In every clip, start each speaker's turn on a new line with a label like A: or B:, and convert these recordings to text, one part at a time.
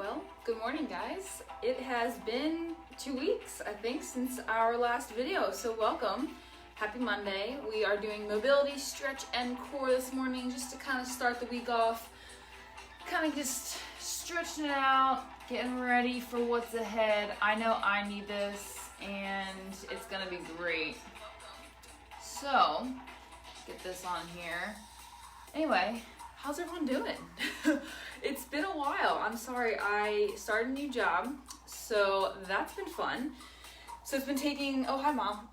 A: Well, good morning guys. It has been 2 weeks, I think, since our last video, so welcome. Happy Monday. We are doing mobility, stretch, and core this morning just to kind of start the week off. Kind of just stretching it out, getting ready for what's ahead. I know I need this, and it's gonna be great. So, get this on here. Anyway, how's everyone doing? It's been a while. I'm sorry, I started a new job, so that's been fun. So it's been taking, oh hi mom.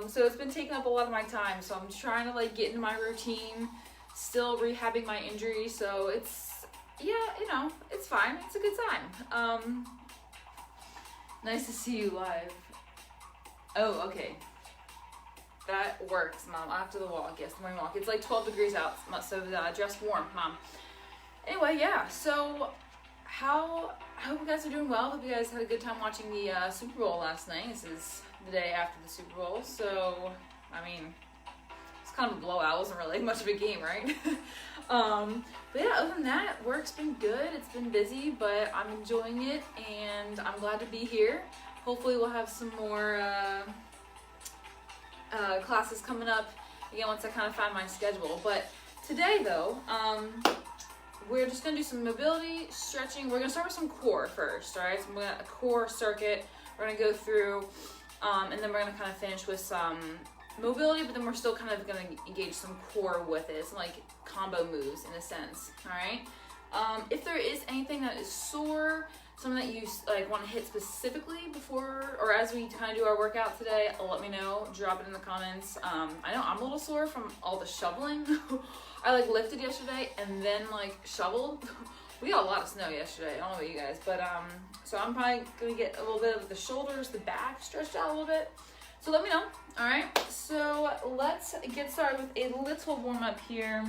A: So it's been taking up a lot of my time, so I'm trying to like get into my routine, still rehabbing my injury, so it's, yeah, you know, it's fine, it's a good time. Nice to see you live. Oh, okay. That works, Mom. After the walk, yes, the morning walk. It's like 12 degrees out, so dress warm, Mom. Anyway, yeah, so I hope you guys are doing well. Hope you guys had a good time watching the Super Bowl last night. This is the day after the Super Bowl, so, I mean, it's kind of a blowout. It wasn't really much of a game, right? But yeah, other than that, work's been good. It's been busy, but I'm enjoying it, and I'm glad to be here. Hopefully we'll have some more classes coming up again once I kind of find my schedule. But today though, we're just gonna do some mobility, stretching. We're gonna start with some core first, all right? So we're gonna a core circuit. We're gonna go through, and then we're gonna kind of finish with some mobility, but then we're still kind of gonna engage some core with it, some like combo moves in a sense, all right? If there is anything that is sore, something that you like want to hit specifically before or as we kind of do our workout today, let me know. Drop it in the comments. I know I'm a little sore from all the shoveling. I like lifted yesterday and then like shoveled. We got a lot of snow yesterday. I don't know about you guys, but so I'm probably gonna get a little bit of the shoulders, the back stretched out a little bit. So let me know. All right. So let's get started with a little warm up here.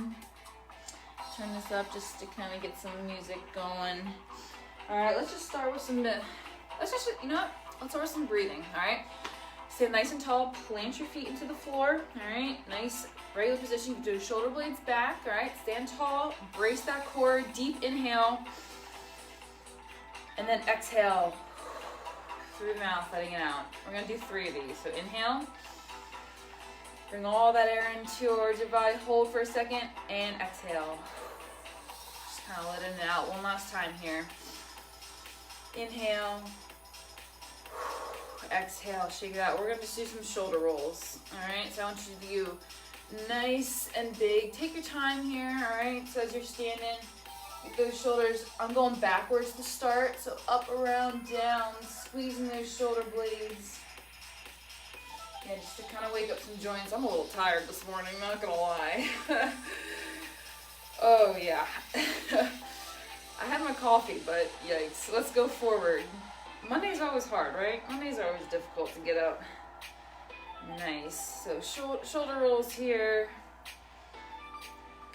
A: Turn this up just to kind of get some music going. All right, let's just start with some, you know what? Let's start with some breathing, all right? Stay nice and tall, plant your feet into the floor, all right? Nice, regular position, do shoulder blades back, all right? Stand tall, brace that core, deep inhale, and then exhale through the mouth, letting it out. We're gonna do 3 of these. So inhale, bring all that air in towards your body, hold for a second, and exhale. Just kind of letting it out one last time here. Inhale, exhale, shake it out. We're gonna just do some shoulder rolls, all right? So I want you to do nice and big. Take your time here, all right? So as you're standing, get those shoulders. I'm going backwards to start, so up, around, down, squeezing those shoulder blades. Yeah, just to kind of wake up some joints. I'm a little tired this morning, not gonna lie. Oh yeah. I had my coffee, but yikes. Let's go forward. Mondays are always hard, right? Mondays are always difficult to get up. Nice. So shoulder rolls here.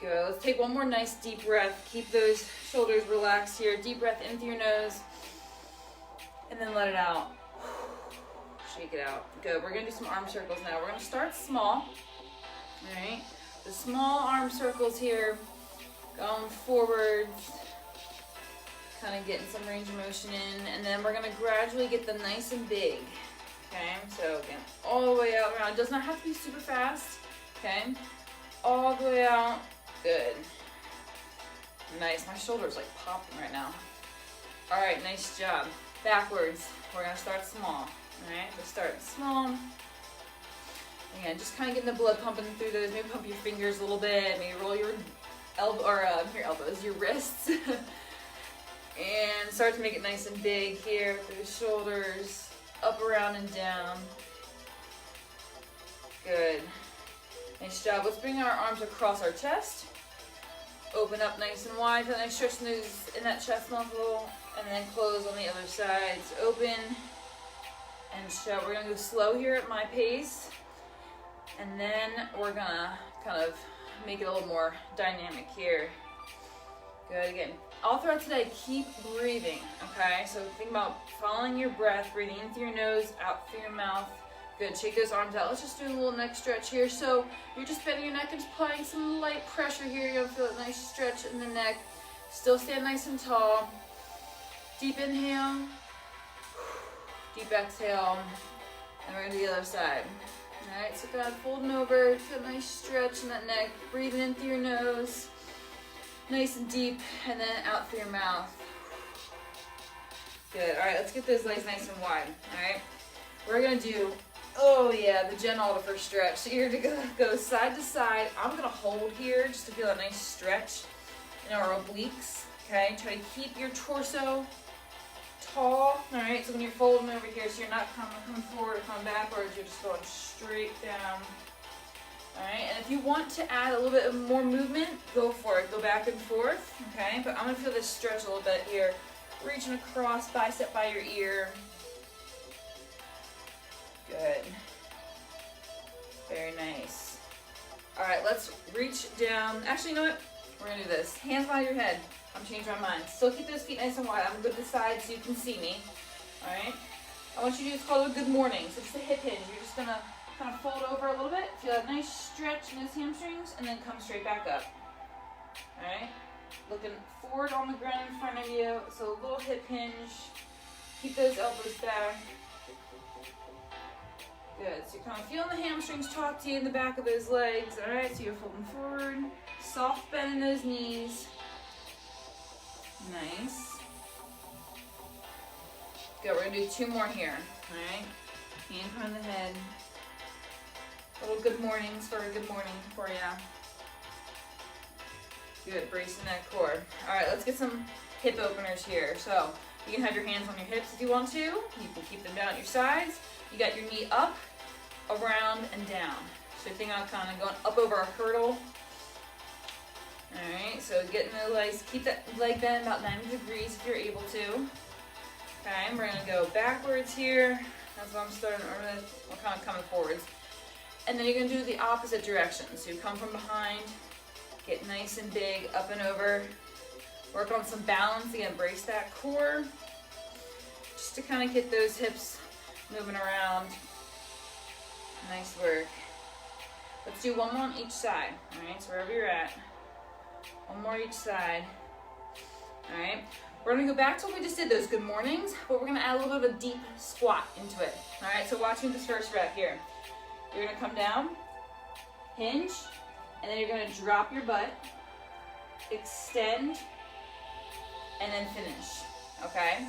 A: Good. Let's take one more nice deep breath. Keep those shoulders relaxed here. Deep breath in through your nose. And then let it out. Shake it out. Good. We're going to do some arm circles now. We're going to start small. All right. The small arm circles here. Going forwards. Kind of getting some range of motion in, and then we're gonna gradually get them nice and big. Okay, so again, all the way out around. It does not have to be super fast. Okay, all the way out. Good. Nice. My shoulder's like popping right now. All right, nice job. Backwards. We're gonna start small. All right, so start small. Again, just kind of getting the blood pumping through those. Maybe pump your fingers a little bit. Maybe roll your your wrists. And start to make it nice and big here with those shoulders, up, around, and down. Good. Nice job. Let's bring our arms across our chest. Open up nice and wide. Feel nice stretch in that chest muscle. And then close on the other side. So open and shut. We're going to go slow here at my pace. And then we're going to kind of make it a little more dynamic here. Good. Again. All throughout today, keep breathing, okay? So think about following your breath, breathing in through your nose, out through your mouth. Good, shake those arms out. Let's just do a little neck stretch here. So you're just bending your neck and just applying some light pressure here. You'll feel a nice stretch in the neck. Still stand nice and tall. Deep inhale. Deep exhale. And we're going to the other side. Alright, so go ahead, folding over. Feel a nice stretch in that neck. Breathing in through your nose. Nice and deep. And then out through your mouth. Good. Alright, let's get those legs nice and wide. Alright. We're going to do, oh yeah, the Jen Oliver stretch. So you're going to go side to side. I'm going to hold here just to feel a nice stretch in our obliques. Okay, try to keep your torso tall. Alright, so when you're folding over here, so you're not coming forward or coming backwards, you're just going straight down. Alright, and if you want to add a little bit more movement, go for it. Go back and forth. Okay, but I'm going to feel this stretch a little bit here. Reaching across, bicep by your ear. Good. Very nice. Alright, let's reach down. Actually, you know what? We're going to do this. Hands behind your head. I'm changing my mind. Still keep those feet nice and wide. I'm going to go to the side so you can see me. Alright? I want you to do, it's called a good morning. So just a hip hinge. You're just going to kind of fold over a little bit. Feel a nice stretch in those hamstrings and then come straight back up. Alright? Looking forward on the ground in front of you. So a little hip hinge. Keep those elbows back. Good. So you're kind of feeling the hamstrings talk to you in the back of those legs. Alright, so you're folding forward. Soft bend in those knees. Nice. Good. We're going to do 2 more here. Alright. Hand behind the head. Little good mornings for a good morning for you. Good. Bracing that core. Alright, let's get some hip openers here. So you can have your hands on your hips if you want to. You can keep them down at your sides. You got your knee up, around, and down. So think about kind of going up over a hurdle. Alright, so getting the legs, keep that leg bend about 90 degrees if you're able to. Okay, we're going to go backwards here. That's what I'm starting, we're kind of coming forwards. And then you're going to do the opposite direction. So you come from behind, get nice and big, up and over. Work on some balance, again, brace that core. Just to kind of get those hips moving around. Nice work. Let's do 1 more on each side. Alright, so wherever you're at. 1 more each side. Alright, we're going to go back to what we just did, those good mornings, but we're going to add a little bit of a deep squat into it. Alright, so watch me this first rep here. You're going to come down, hinge, and then you're going to drop your butt, extend, and then finish. Okay,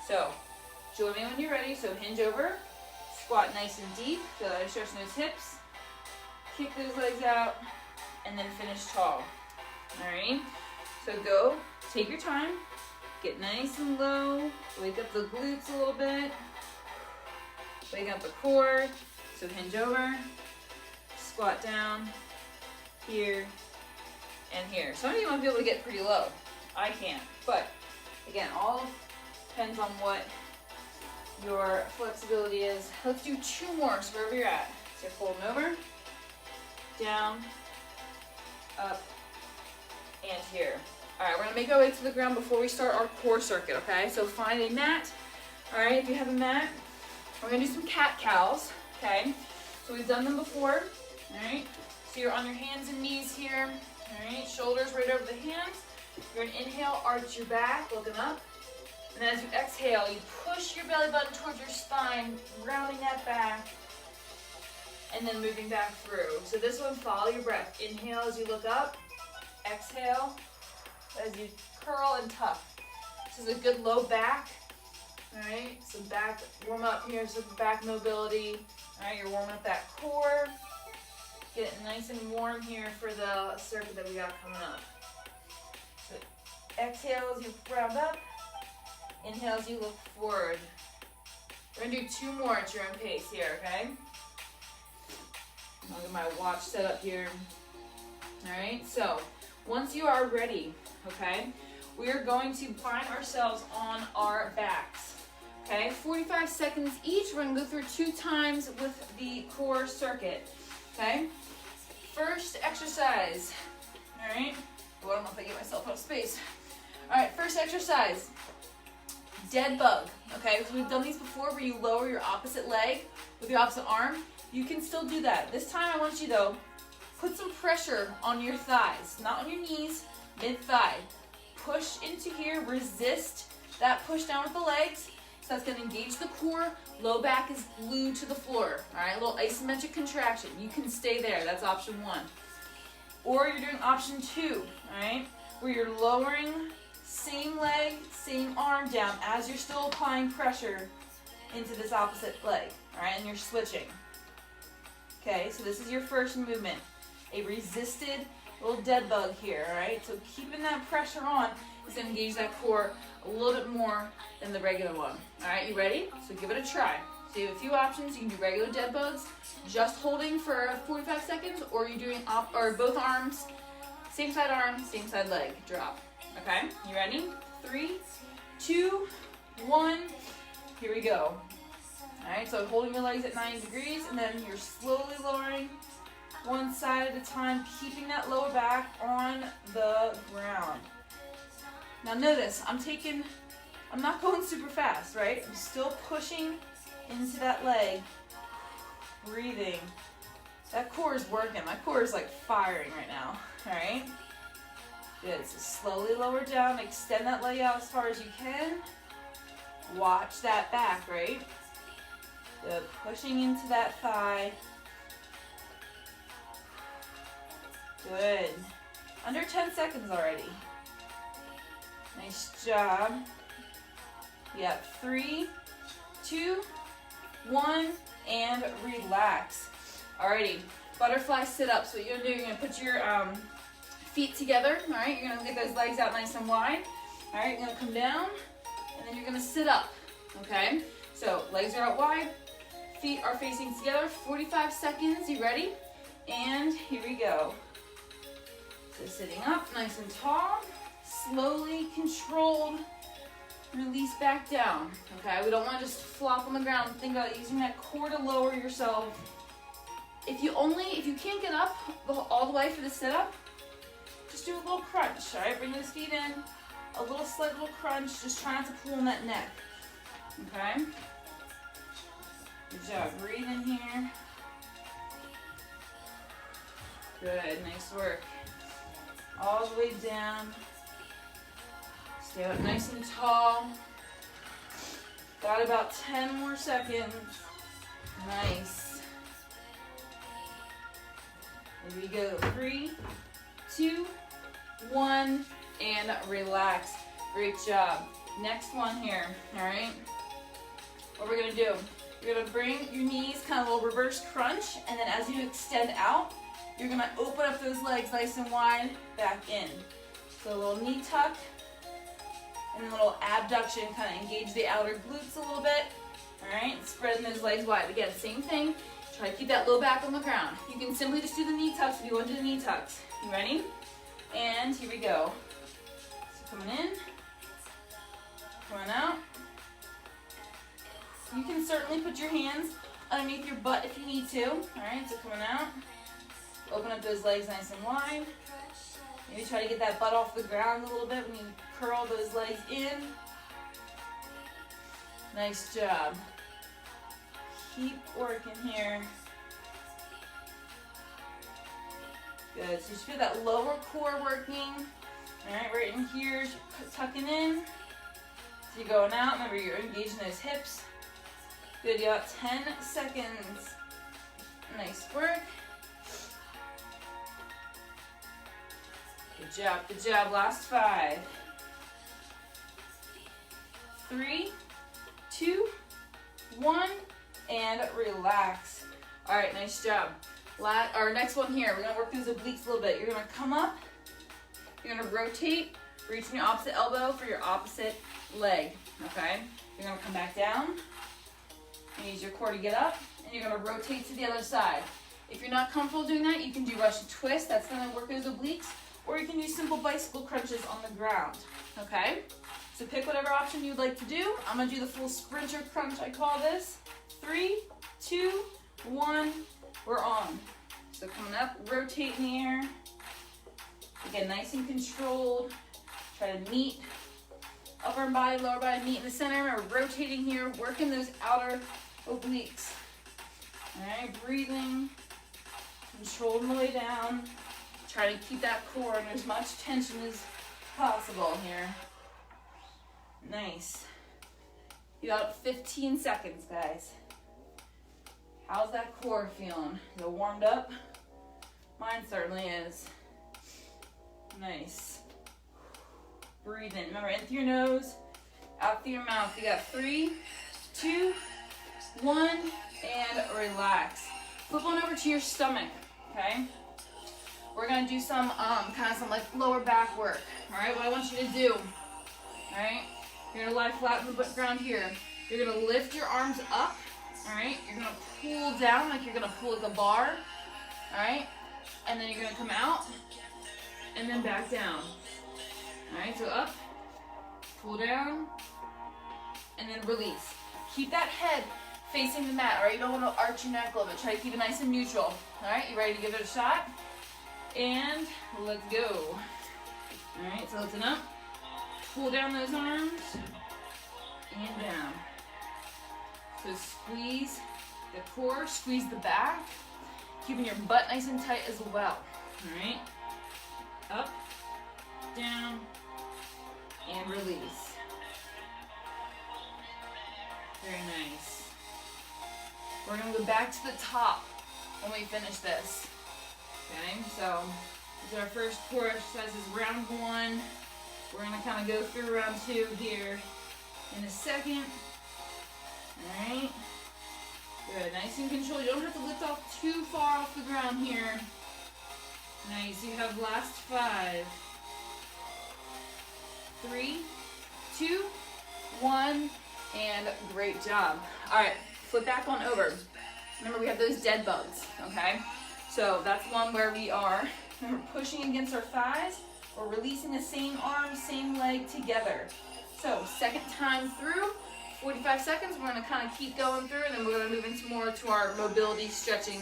A: so join me when you're ready. So hinge over, squat nice and deep, feel that stretch in those hips, kick those legs out, and then finish tall. Alright, so go, take your time, get nice and low, wake up the glutes a little bit, wake up the core. So hinge over, squat down, here, and here. Some of you might be able to get pretty low. I can't, but again, all depends on what your flexibility is. Let's do 2 more, so wherever you're at. So you're folding over, down, up, and here. All right, we're gonna make our way to the ground before we start our core circuit, okay? So find a mat. All right, if you have a mat, we're gonna do some cat-cows, okay? So we've done them before, all right? So you're on your hands and knees here, all right? Shoulders right over the hands. You're gonna inhale, arch your back, looking up. And as you exhale, you push your belly button towards your spine, rounding that back, and then moving back through. So this one, follow your breath. Inhale as you look up, exhale as you curl and tuck. This is a good low back. All right, some back warm up here, some back mobility. All right, you're warming up that core. Getting nice and warm here for the circuit that we got coming up. So exhale as you round up. Inhale as you look forward. We're gonna do 2 more at your own pace here, okay? I'll get my watch set up here. All right, so once you are ready, okay, we are going to find ourselves on our backs. Okay, 45 seconds each. We're gonna go through 2 times with the core circuit. Okay, first exercise. All right, well, I don't know if I get myself out of space. All right, first exercise, dead bug. Okay, so we've done these before where you lower your opposite leg with your opposite arm. You can still do that. This time I want you though, put some pressure on your thighs, not on your knees, mid-thigh. push into here, resist that push down with the legs. So that's gonna engage the core, low back is glued to the floor. All right, a little isometric contraction. You can stay there, that's option 1. Or you're doing option 2, all right, where you're lowering, same leg, same arm down as you're still applying pressure into this opposite leg, all right, and you're switching. Okay, so this is your first movement, a resisted little dead bug here, all right? So keeping that pressure on is gonna engage that core a little bit more than the regular one. All right, you ready? So give it a try. So you have a few options. You can do regular dead bugs, just holding for 45 seconds, or you're doing both arms, same side arm, same side leg, drop. Okay, you ready? 3, 2, 1, here we go. All right, so holding the legs at 90 degrees, and then you're slowly lowering one side at a time, keeping that lower back on the ground. Now notice, I'm not going super fast, right? I'm still pushing into that leg, breathing. That core is working. My core is like firing right now, all right? Good, so slowly lower down, extend that leg out as far as you can. Watch that back, right? Good, pushing into that thigh. Good. Under 10 seconds already. Nice job. Yep, 3, 2, 1, and relax. Alrighty, butterfly sit-up. So what you're gonna do, you're gonna put your feet together, all right? You're gonna get those legs out nice and wide. All right, you're gonna come down, and then you're gonna sit up, okay? So legs are out wide, feet are facing together, 45 seconds, you ready? And here we go. So sitting up, nice and tall, slowly, controlled, release back down, okay? We don't want to just flop on the ground. Think about using that core to lower yourself. If you can't get up all the way for the sit-up, just do a little crunch, all right? Bring those feet in, a slight little crunch, just try not to pull in that neck, okay? Good job, breathe in here. Good, nice work. All the way down. Stay up nice and tall. Got about 10 more seconds. Nice. Here we go. 3, 2, 1, and relax. Great job. Next one here, all right? What we're gonna do, you're gonna bring your knees, kind of a little reverse crunch, and then as you extend out, you're gonna open up those legs nice and wide, back in. So a little knee tuck, and a little abduction, kind of engage the outer glutes a little bit. All right, spreading those legs wide. Again, same thing. Try to keep that low back on the ground. You can simply just do the knee tucks if you want to do the knee tucks. You ready? And here we go. So coming in, coming out. You can certainly put your hands underneath your butt if you need to. All right, so coming out. Open up those legs nice and wide. Maybe try to get that butt off the ground a little bit when you curl those legs in. Nice job. Keep working here. Good, so just feel that lower core working. All right, right in here, tucking in. So you're going out, remember you're engaging those hips. Good, you got 10 seconds. Nice work. Good job, last 5. 3, 2, 1, and relax. All right, nice job. Our next one here, we're gonna work through the obliques a little bit. You're gonna come up, you're gonna rotate, reaching your opposite elbow for your opposite leg, okay? You're gonna come back down, and use your core to get up, and you're gonna rotate to the other side. If you're not comfortable doing that, you can do Russian twist, that's gonna work those obliques, or you can use simple bicycle crunches on the ground, okay? So pick whatever option you'd like to do. I'm gonna do the full sprinter crunch, I call this. 3, 2, 1, we're on. So coming up, rotate in the air. Again, nice and controlled. Try to meet upper body, lower body, meet in the center. Remember, rotating here, working those outer obliques. All right, breathing, controlling the way down. Try to keep that core under as much tension as possible here. Nice. You got 15 seconds, guys. How's that core feeling? Is it warmed up? Mine certainly is. Nice. Breathe in. Remember, in through your nose, out through your mouth. You got 3, 2, 1, and relax. Flip on over to your stomach, okay? We're gonna do some kind of some like lower back work. All right, what I want you to do, all right? You're gonna lie flat on the ground here. You're gonna lift your arms up, all right? You're gonna pull down like you're gonna pull like a bar, all right? And then you're gonna come out and then back down. All right, so up, pull down, and then release. Keep that head facing the mat, all right? You don't want to arch your neck a little bit. Try to keep it nice and neutral. All right, you ready to give it a shot? And let's go. All right, so listen up. Pull down those arms and down. So squeeze the core, squeeze the back, keeping your butt nice and tight as well. All right, up, down, and release. Very nice. We're gonna go back to the top when we finish this. Okay, so this is our first core exercises, round 1. We're gonna kind of go through round 2 here in a second. All right, good, nice and controlled. You don't have to lift off too far off the ground here. Nice, you have last 5, 3, 2, 1, and great job. All right, flip back on over. Remember, we have those dead bugs, okay? So that's one where we are, remember, pushing against our thighs or releasing the same arm, same leg together. So second time through, 45 seconds, we're gonna kind of keep going through, and then we're gonna move into more to our mobility stretching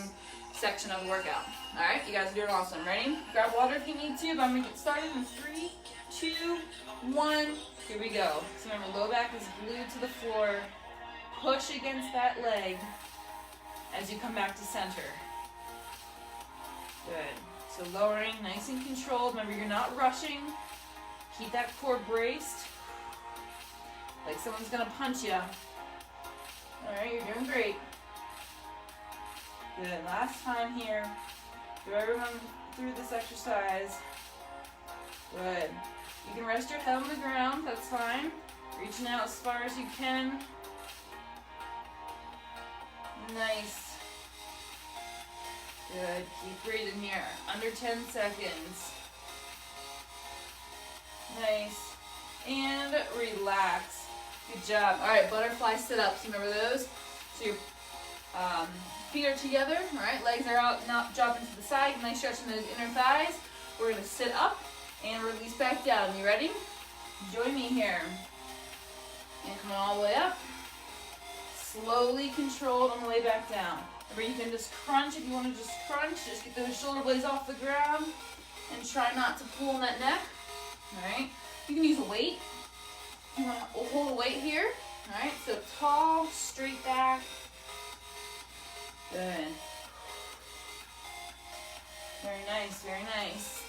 A: section of the workout. All right, you guys are doing awesome. Ready? Grab water if you need to, but I'm gonna get started in 3, 2, 1, here we go. So remember, low back is glued to the floor. Push against that leg as you come back to center. Good. So lowering, nice and controlled. Remember, you're not rushing. Keep that core braced. Like someone's gonna punch you. All right, you're doing great. Good, last time here. Do everyone through this exercise. Good. You can rest your head on the ground, that's fine. Reaching out as far as you can. Nice. Good, keep breathing here. Under 10 seconds. Nice. And relax. Good job. All right, butterfly sit-ups. Remember those? So your feet are together, all right? Legs are out, not dropping to the side. Nice stretch in those inner thighs. We're gonna sit up and release back down. You ready? Join me here. And come all the way up. Slowly controlled on the way back down. Remember, you can just crunch if you want to just crunch. Just get those shoulder blades off the ground and try not to pull on that neck. All right? You can use a weight. You want to hold a weight here. All right? So tall, straight back. Good. Very nice, very nice.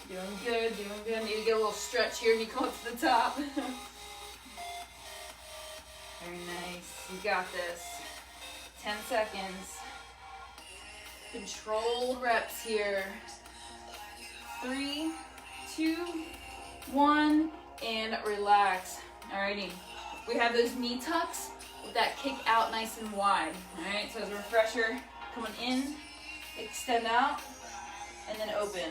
A: Doing good, doing good. Need to get a little stretch here when you come up to the top. Very nice. You got this. 10 seconds. Controlled reps here. 3, 2, 1, and relax. Alrighty. We have those knee tucks with that kick out nice and wide. Alright, so as a refresher, coming in, extend out, and then open.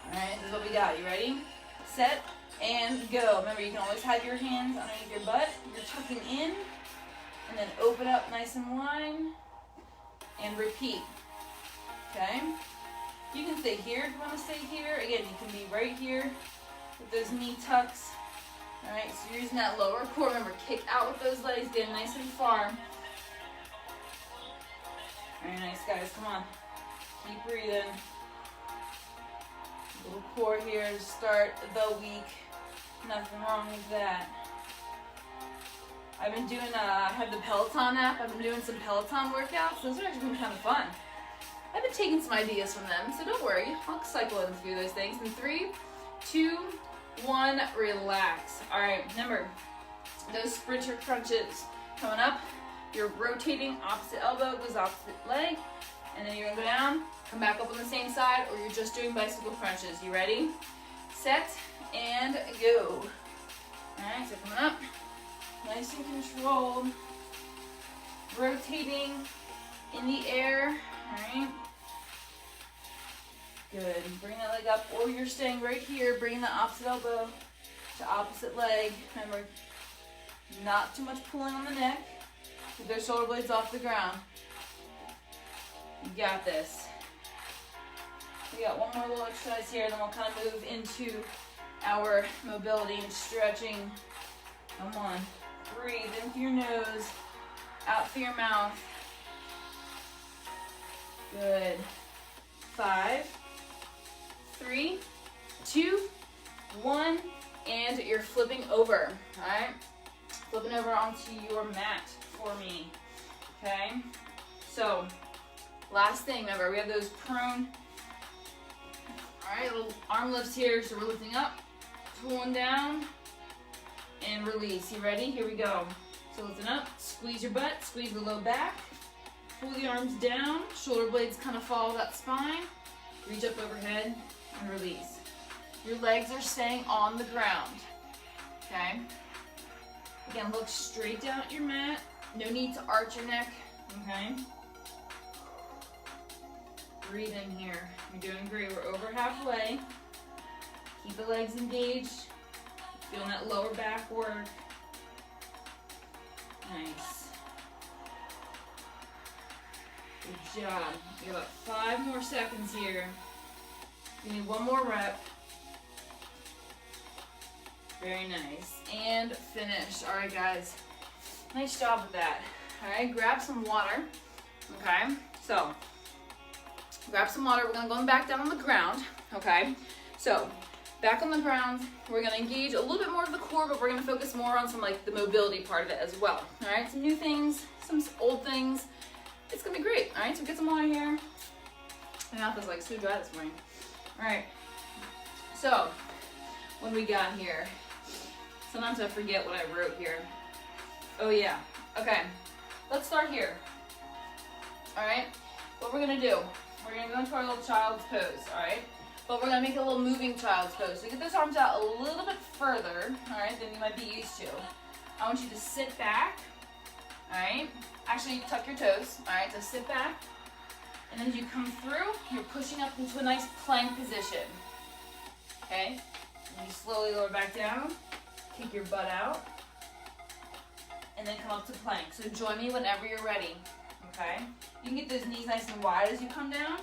A: Alright, this is what we got. You ready? Set and go. Remember, you can always have your hands underneath your butt. You're tucking in, and then open up nice and wide, and repeat. Okay? You can stay here if you want to stay here. Again, you can be right here with those knee tucks. Alright, so you're using that lower core. Remember, kick out with those legs, get nice and far. Very nice, guys. Come on. Keep breathing. Little core here to start the week. Nothing wrong with that. I've been doing, I have the Peloton app. I've been doing some Peloton workouts. Those are actually been kind of fun. I've been taking some ideas from them, so don't worry. I'll cycle in through those things. In 3, 2, 1, relax. All right, remember, those sprinter crunches coming up, you're rotating opposite elbow, goes opposite leg, and then you're gonna go down, come back up on the same side, or you're just doing bicycle crunches. You ready? Set and go. All right, so coming up, nice and controlled, rotating in the air. All right. Good. Bring that leg up, or you're staying right here, bringing the opposite elbow to opposite leg. Remember, not too much pulling on the neck. Keep those shoulder blades off the ground. You got this. We got one more little exercise here, then we'll kind of move into our mobility and stretching. Come on. Breathe in through your nose, out through your mouth. Good. 5, 3, 2, 1, and you're flipping over, all right? Flipping over onto your mat for me, okay? So, last thing, remember, we have those prone, all right, little arm lifts here, so we're lifting up, pulling down, and release. You ready? Here we go. So lifting up, squeeze your butt, squeeze the low back, pull the arms down, shoulder blades kind of follow that spine, reach up overhead, and release. Your legs are staying on the ground, okay? Again, look straight down at your mat. No need to arch your neck, okay? Breathe in here. You're doing great. We're over halfway. Keep the legs engaged. Feeling that lower back work. Nice. Good job. You got about 5 more seconds here. You need one more rep. Very nice. And finish. All right, guys. Nice job with that. All right, grab some water. Okay, so grab some water. We're going back down on the ground. Okay, so back on the ground, we're going to engage a little bit more of the core, but we're going to focus more on some like the mobility part of it as well. All right, some new things, some old things. It's going to be great. All right, so get some water here. My mouth is like so dry this morning. All right, so what do we got here? Sometimes I forget what I wrote here. Oh yeah, okay. Let's start here. All right, what we're gonna do, we're gonna go into our little child's pose, all right? But we're gonna make a little moving child's pose. So get those arms out a little bit further, all right, than you might be used to. I want you to sit back, all right? Actually, tuck your toes, all right? So sit back, and then as you come through, you're pushing up into a nice plank position, okay? And you slowly lower back down, kick your butt out, and then come up to plank. So join me whenever you're ready, okay? You can get those knees nice and wide as you come down.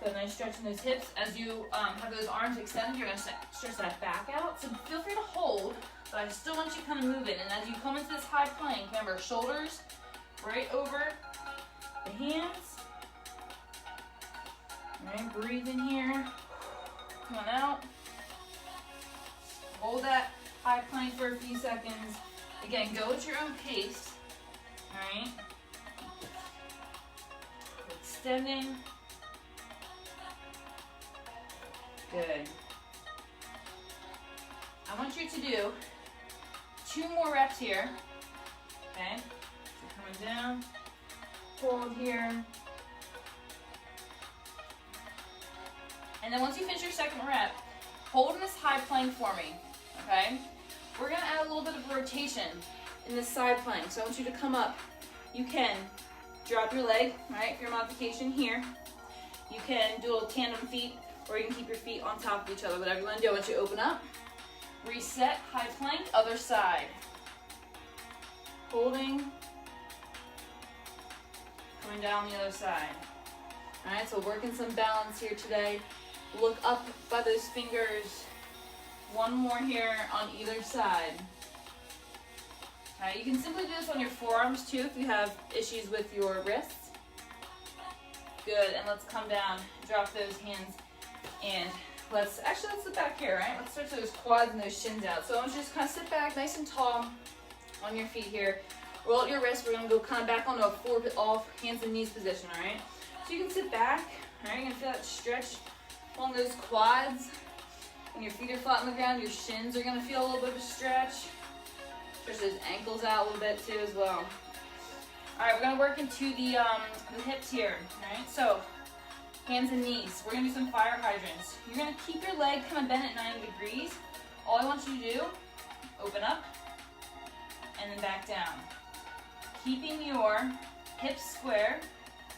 A: Good, nice stretch in those hips. As you have those arms extended, you're gonna stretch that back out. So feel free to hold, but I still want you kind of moving. And as you come into this high plank, remember, shoulders right over the hands. All right, breathe in here. Come on out. Hold that high plank for a few seconds. Again, go at your own pace. All right. Extending. Good. I want you to do 2 more reps here. Okay. So coming down. Hold here. And then once you finish your second rep, hold in this high plank for me. Okay? We're gonna add a little bit of rotation in this side plank. So I want you to come up. You can drop your leg, right, for your modification here. You can do a little tandem feet, or you can keep your feet on top of each other, whatever you wanna do. I want you to open up, reset, high plank, other side. Holding, coming down the other side. All right, so working some balance here today. Look up by those fingers. One more here on either side. All right, you can simply do this on your forearms too if you have issues with your wrists. Good, and let's come down, drop those hands, and let's sit back here, right? Let's stretch those quads and those shins out. So I want you to just kind of sit back nice and tall on your feet here. Roll out your wrists. We're gonna go kind of back onto a forward off hands and knees position, all right? So you can sit back, all right? You're gonna feel that stretch along those quads. When your feet are flat on the ground, your shins are gonna feel a little bit of a stretch. Stretch those ankles out a little bit too as well. All right, we're gonna work into the hips here, all right? So, hands and knees. We're gonna do some fire hydrants. You're gonna keep your leg kind of bent at 90 degrees. All I want you to do, open up, and then back down. Keeping your hips square,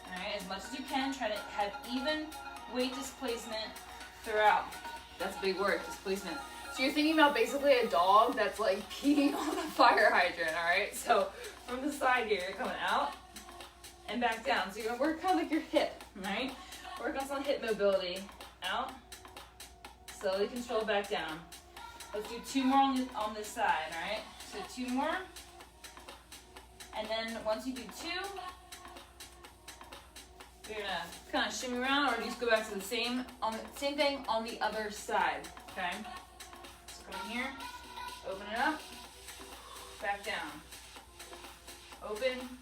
A: all right, as much as you can. Try to have even weight displacement throughout. That's a big word, displacement. So you're thinking about basically a dog that's like peeing on a fire hydrant, all right? So from the side here, you're coming out and back down. So you're gonna work kind of like your hip, all right? Work on some hip mobility. Out, slowly control back down. Let's do 2 more on this side, all right? So 2 more. And then once you do 2, you're gonna kind of shimmy around, or just go back to the same thing on the other side, okay? So come in here, open it up, back down, open,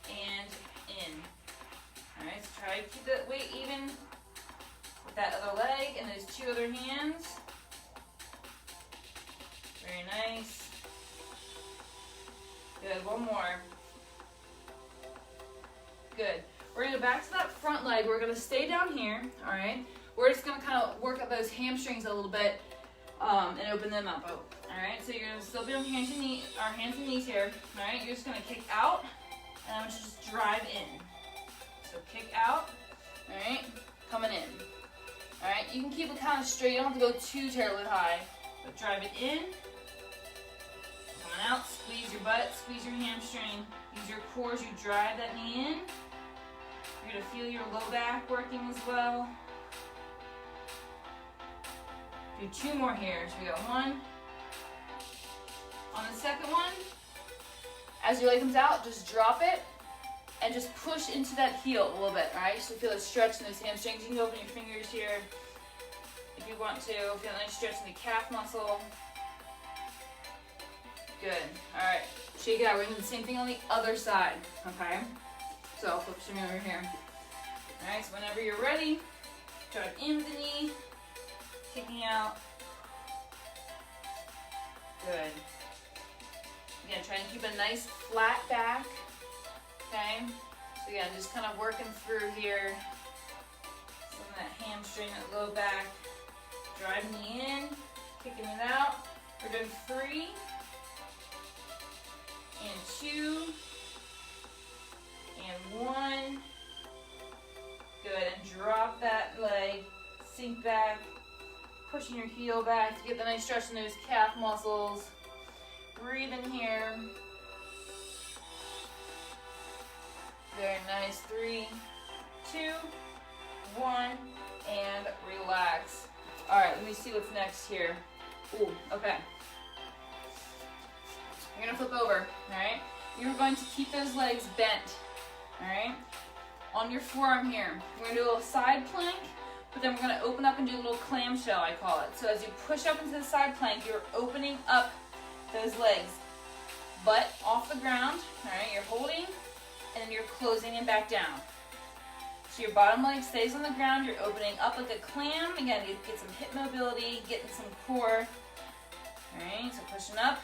A: and in. All right, so try to keep that weight even with that other leg and those 2 other hands. Very nice. Good, 1 more. Good. We're gonna go back to that front leg. We're gonna stay down here, all right? We're just gonna kind of work up those hamstrings a little bit and open them up. All right, so you're gonna still be on hands and knees here, all right? You're just gonna kick out, and I'm gonna just drive in. So kick out, all right? Coming in, all right? You can keep it kind of straight. You don't have to go too terribly high, but drive it in. Coming out, squeeze your butt, squeeze your hamstring. Use your core as you drive that knee in. You're gonna feel your low back working as well. Do 2 more here. So we got 1. On the second one, as your leg comes out, just drop it and just push into that heel a little bit, all right? So feel a stretch in those hamstrings. You can open your fingers here if you want to. Feel a nice stretch in the calf muscle. Good. All right. Shake it out. We're going to do the same thing on the other side, okay? So I'll flip shimmy over here. All right, so whenever you're ready, drive in with the knee, kicking out. Good. Again, try and keep a nice flat back, okay? So again, just kind of working through here. Some of that hamstring, that low back. Drive knee in, kicking it out. We're doing 3 and 2 and 1. Good, and drop that leg, sink back, pushing your heel back to get the nice stretch in those calf muscles. Breathe in here. Very nice. 3, 2, 1, and relax. All right, let me see what's next here. Ooh, okay. You're gonna flip over, all right? You're going to keep those legs bent, all right? On your forearm here. We're gonna do a little side plank, but then we're gonna open up and do a little clamshell, I call it. So as you push up into the side plank, you're opening up those legs. Butt off the ground, all right? You're holding, and then you're closing and back down. So your bottom leg stays on the ground, you're opening up like a clam. Again, you get some hip mobility, getting some core. All right, so pushing up,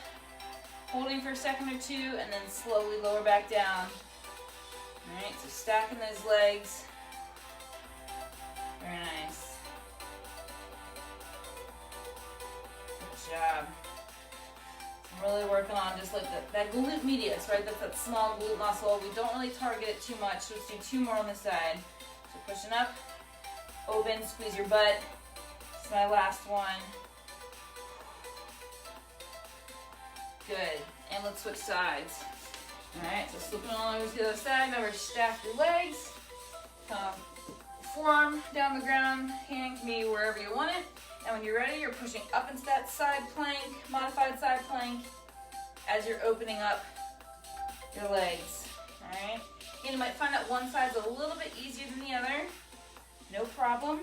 A: holding for a second or 2, and then slowly lower back down. All right, so stacking those legs. Very nice. Good job. I'm really working on just like that glute medius, right? That's that small glute muscle. We don't really target it too much, so let's do 2 more on this side. So pushing up, open, squeeze your butt. This is my last one. Good, and let's switch sides. All right, so slipping on over to the other side. Remember, stack your legs. Forearm down the ground, hand can be wherever you want it. And when you're ready, you're pushing up into that side plank, modified side plank, as you're opening up your legs. All right, and you might find that one side's a little bit easier than the other. No problem.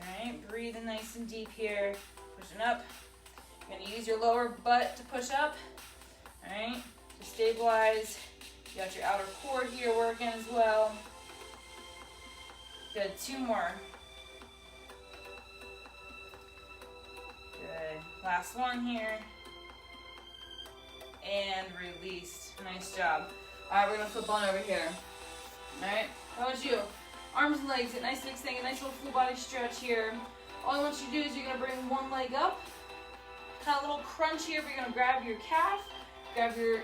A: All right, breathing nice and deep here. Pushing up. You're gonna use your lower butt to push up. All right, to stabilize. You got your outer core here working as well. Good, 2 more. Last one here. And released. Nice job. Alright, we're gonna flip on over here. Alright, how about you? Arms and legs, a nice big thing, a nice little full body stretch here. All I want you to do is you're gonna bring one leg up. Kind of a little crunch here, but you're gonna grab your calf, grab your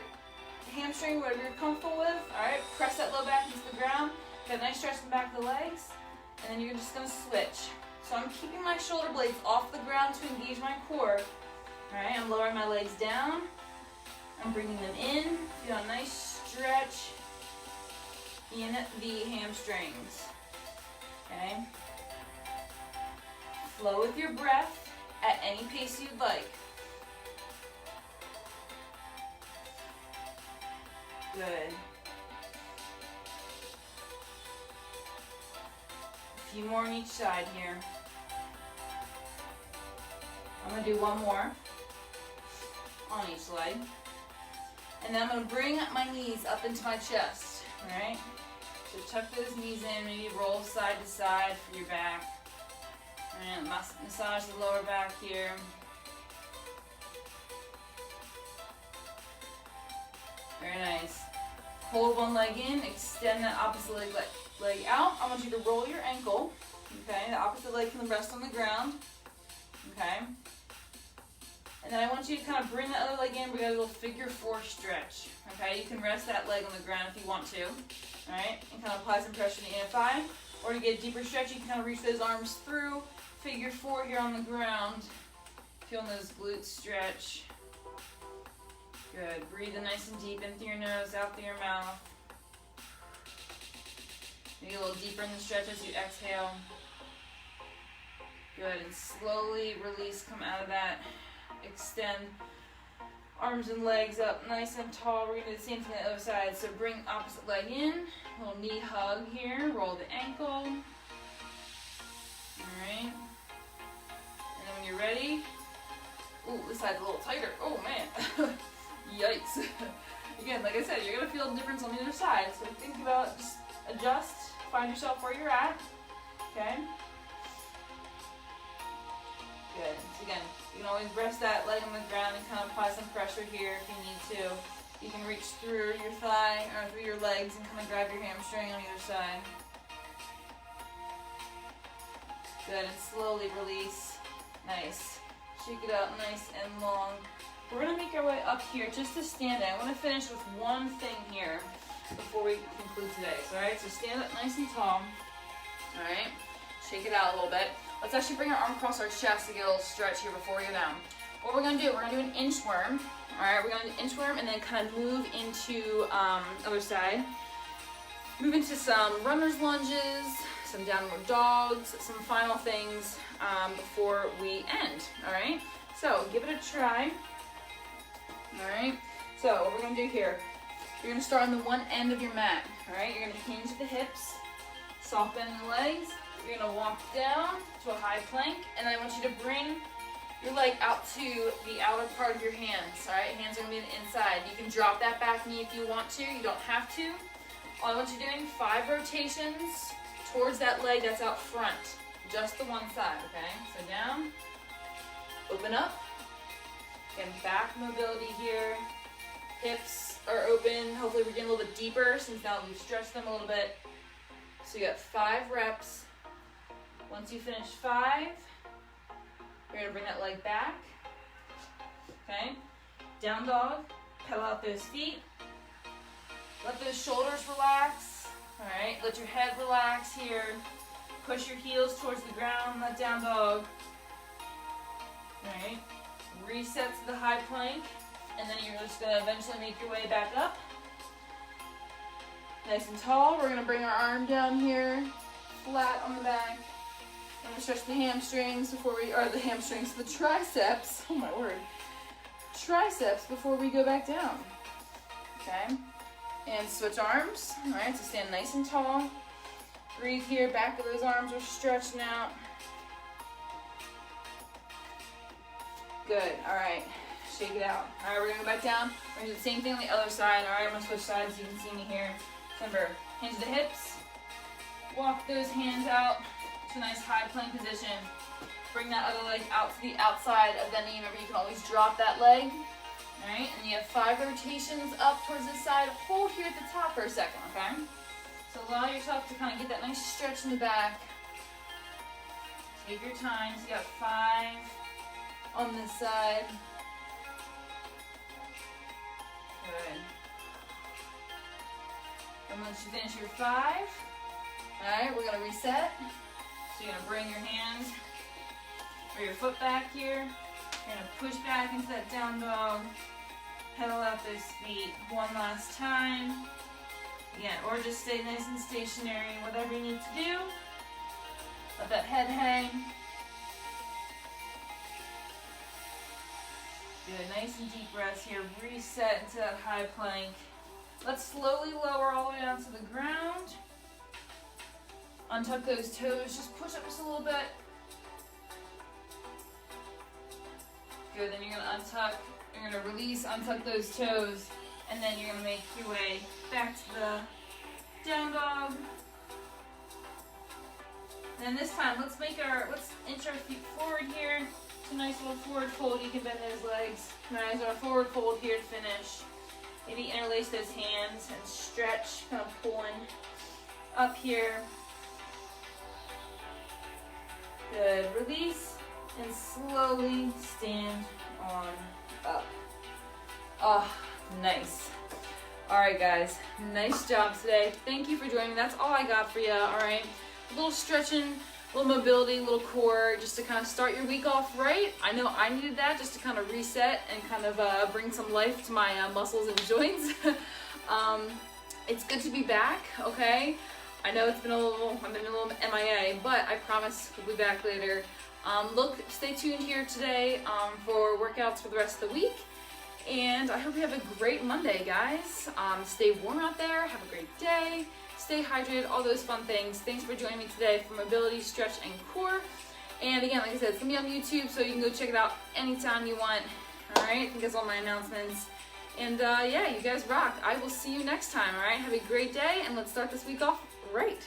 A: hamstring, whatever you're comfortable with. Alright, press that low back into the ground. Got a nice stretch in the back of the legs. And then you're just gonna switch. So I'm keeping my shoulder blades off the ground to engage my core. Alright, I'm lowering my legs down. I'm bringing them in. Feel a nice stretch in the hamstrings. Okay? Flow with your breath at any pace you'd like. Good. A few more on each side here. I'm going to do one more on each leg. And then I'm going to bring my knees up into my chest. Alright? So tuck those knees in, maybe roll side to side for your back. And massage the lower back here. Very nice. Hold one leg in, extend that opposite leg out. I want you to roll your ankle. Okay, the opposite leg can rest on the ground. Okay. And then I want you to kind of bring that other leg in. We got a little figure 4 stretch. Okay, you can rest that leg on the ground if you want to. Alright, and kind of apply some pressure to the inner thigh. Or to get a deeper stretch, you can kind of reach those arms through. Figure 4 here on the ground. Feeling those glutes stretch. Good. Breathe in nice and deep in through your nose, out through your mouth. Maybe a little deeper in the stretch as you exhale. Good. And slowly release, come out of that. Extend arms and legs up nice and tall. We're going to do the same thing on the other side. So bring opposite leg in. Little knee hug here. Roll the ankle. Alright. And then when you're ready, ooh, this side's a little tighter. Oh man. Yikes. Again, like I said, you're going to feel a difference on the other side. So think about, just adjust, find yourself where you're at. Okay? Good. So again, you can always rest that leg on the ground and kind of apply some pressure here if you need to. You can reach through your thigh or through your legs and kind of grab your hamstring on either side. Good, and slowly release. Nice. Shake it out nice and long. We're going to make our way up here just to stand in. I want to finish with one thing here before we conclude today. So, alright, so stand up nice and tall. Alright, shake it out a little bit. Let's actually bring our arm across our chest to get a little stretch here before we go down. What we're going to do, we're going to do an inchworm. Alright, we're going to do inchworm and then kind of move into other side. Move into some runner's lunges, some downward dogs, some final things before we end. Alright, so give it a try. Alright, so what we're going to do here, you're going to start on the one end of your mat. Alright, you're going to hinge the hips, soft bend the legs. You're going to walk down to a high plank, and I want you to bring your leg out to the outer part of your hands. Alright, hands are going to be on the inside. You can drop that back knee if you want to. You don't have to. All I want you doing, 5 rotations towards that leg that's out front. Just the one side, okay? So down, open up. Again, back mobility here. Hips are open. Hopefully we're getting a little bit deeper since now we've stretched them a little bit. So you got 5 reps. Once you finish 5, you're going to bring that leg back. Okay? Down dog. Pedal out those feet. Let those shoulders relax. Alright, let your head relax here. Push your heels towards the ground, that down dog. Alright. Reset to the high plank, and then you're just going to eventually make your way back up. Nice and tall. We're going to bring our arm down here, flat on the back. I'm going to stretch the hamstrings before we, or the hamstrings, the triceps, oh my word, triceps before we go back down. Okay, and switch arms. Alright, so stand nice and tall. Breathe here, back of those arms are stretching out. Good, alright, shake it out. Alright, we're going to go back down. We're going to do the same thing on the other side. Alright, I'm going to switch sides so you can see me here. Remember, hinge the hips, walk those hands out to a nice high plank position. Bring that other leg out to the outside of the knee. Remember, you can always drop that leg. All right, and you have 5 rotations up towards this side. Hold here at the top for a second, okay? So allow yourself to kind of get that nice stretch in the back. Take your time. So you got 5 on this side. Good. And once you finish your 5, all right, we're gonna reset. So you're gonna bring your hands or your foot back here. You're gonna push back into that down dog. Pedal out those feet one last time. Again, or just stay nice and stationary, whatever you need to do. Let that head hang. Good, nice and deep breaths here. Reset into that high plank. Let's slowly lower all the way down to the ground. Untuck those toes, just push up just a little bit. Good, then you're gonna untuck, you're gonna release, untuck those toes, and then you're gonna make your way back to the down dog. Then this time, let's inch our feet forward here. It's a nice little forward fold. You can bend those legs. Nice, our forward fold here to finish. Maybe interlace those hands and stretch, kind of pulling up here. Good, release, and slowly stand on up. Oh, nice. All right, guys, nice job today. Thank you for joining me. That's all I got for you, all right? A little stretching, a little mobility, a little core, just to kind of start your week off right. I know I needed that just to kind of reset and kind of bring some life to my muscles and joints. It's good to be back, okay? I know I've been a little MIA, but I promise we'll be back later. Stay tuned here today for workouts for the rest of the week. And I hope you have a great Monday, guys. Stay warm out there. Have a great day. Stay hydrated, all those fun things. Thanks for joining me today for mobility, stretch, and core. And again, like I said, it's going to be on YouTube, so you can go check it out anytime you want. All right, I think that's all my announcements. And yeah, you guys rock. I will see you next time, all right? Have a great day, and let's start this week off right.